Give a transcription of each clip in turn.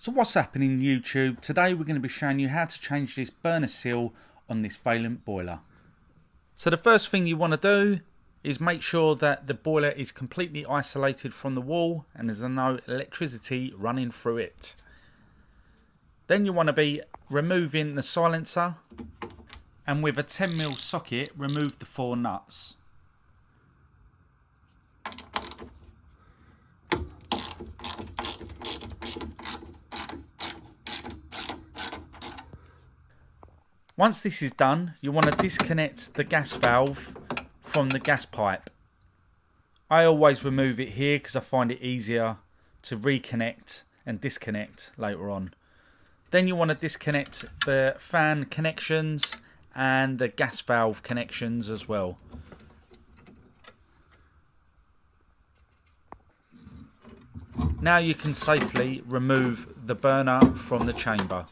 So what's happening YouTube? Today we're going to be showing you how to change this burner seal on this vaillant boiler. So the first thing you want to do is make sure that the boiler is completely isolated from the wall and there's no electricity running through it. Then you want to be removing the silencer, and with a 10mm socket remove the 4 nuts. Once this is done, you want to disconnect the gas valve from the gas pipe. I always remove it here because I find it easier to reconnect and disconnect later on. Then you want to disconnect the fan connections and the gas valve connections as well. Now you can safely remove the burner from the chamber.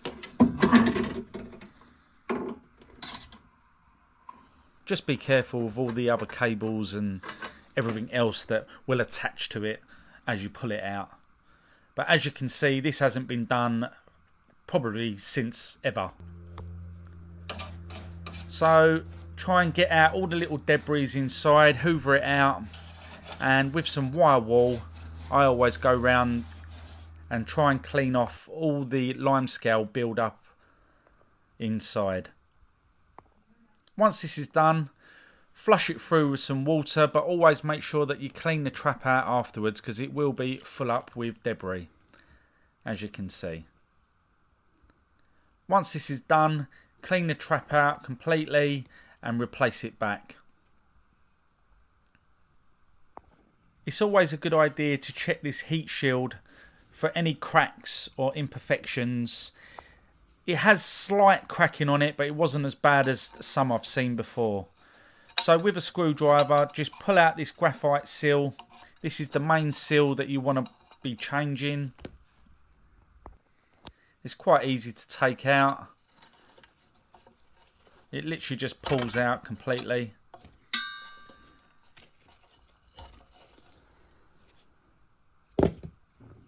Just be careful with all the other cables and everything else that will attach to it as you pull it out. But as you can see, this hasn't been done probably since ever. So try and get out all the little debris inside, hoover it out, and with some wire wool I always go round and try and clean off all the limescale build up inside. Once this is done, flush it through with some water, but always make sure that you clean the trap out afterwards because it will be full up with debris, as you can see. Once this is done, clean the trap out completely and replace it back. It's always a good idea to check this heat shield for any cracks or imperfections. It has slight cracking on it, but it wasn't as bad as some I've seen before. So with a screwdriver, just pull out this graphite seal. This is the main seal that you want to be changing. It's quite easy to take out. It literally just pulls out completely.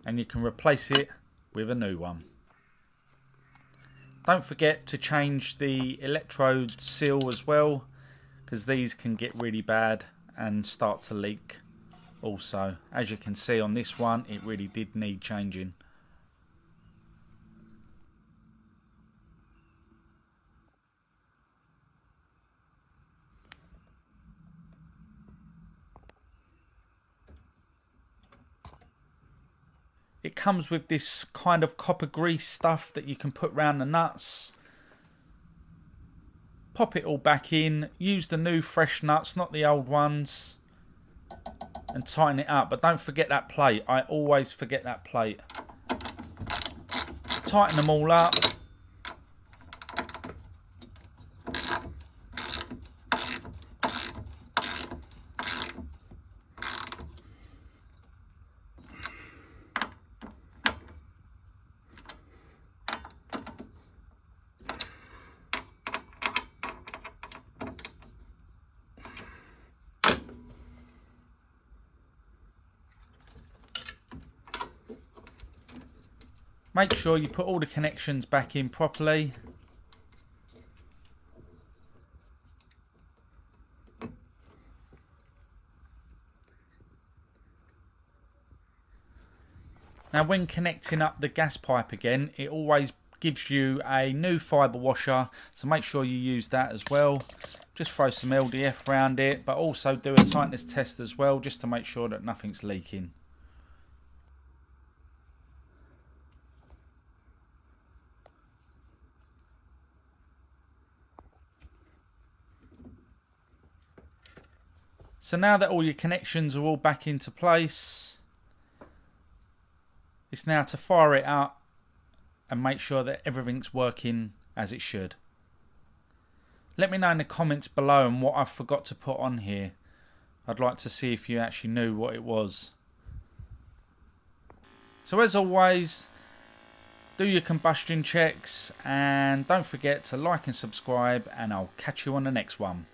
And you can replace it with a new one. Don't forget to change the electrode seal as well, because these can get really bad and start to leak also. As you can see on this one, it really did need changing. It comes with this kind of copper grease stuff that you can put around the nuts. Pop it all back in. Use the new fresh nuts, not the old ones. And tighten it up. But don't forget that plate. I always forget that plate. Tighten them all up. Make sure you put all the connections back in properly. Now when connecting up the gas pipe again, it always gives you a new fibre washer, so make sure you use that as well. Just throw some LDF around it, but also do a tightness test as well, just to make sure that nothing's leaking. So now that all your connections are all back into place, it's now to fire it up and make sure that everything's working as it should. Let me know in the comments below and what I forgot to put on here. I'd like to see if you actually knew what it was. So as always, do your combustion checks and don't forget to like and subscribe, and I'll catch you on the next one.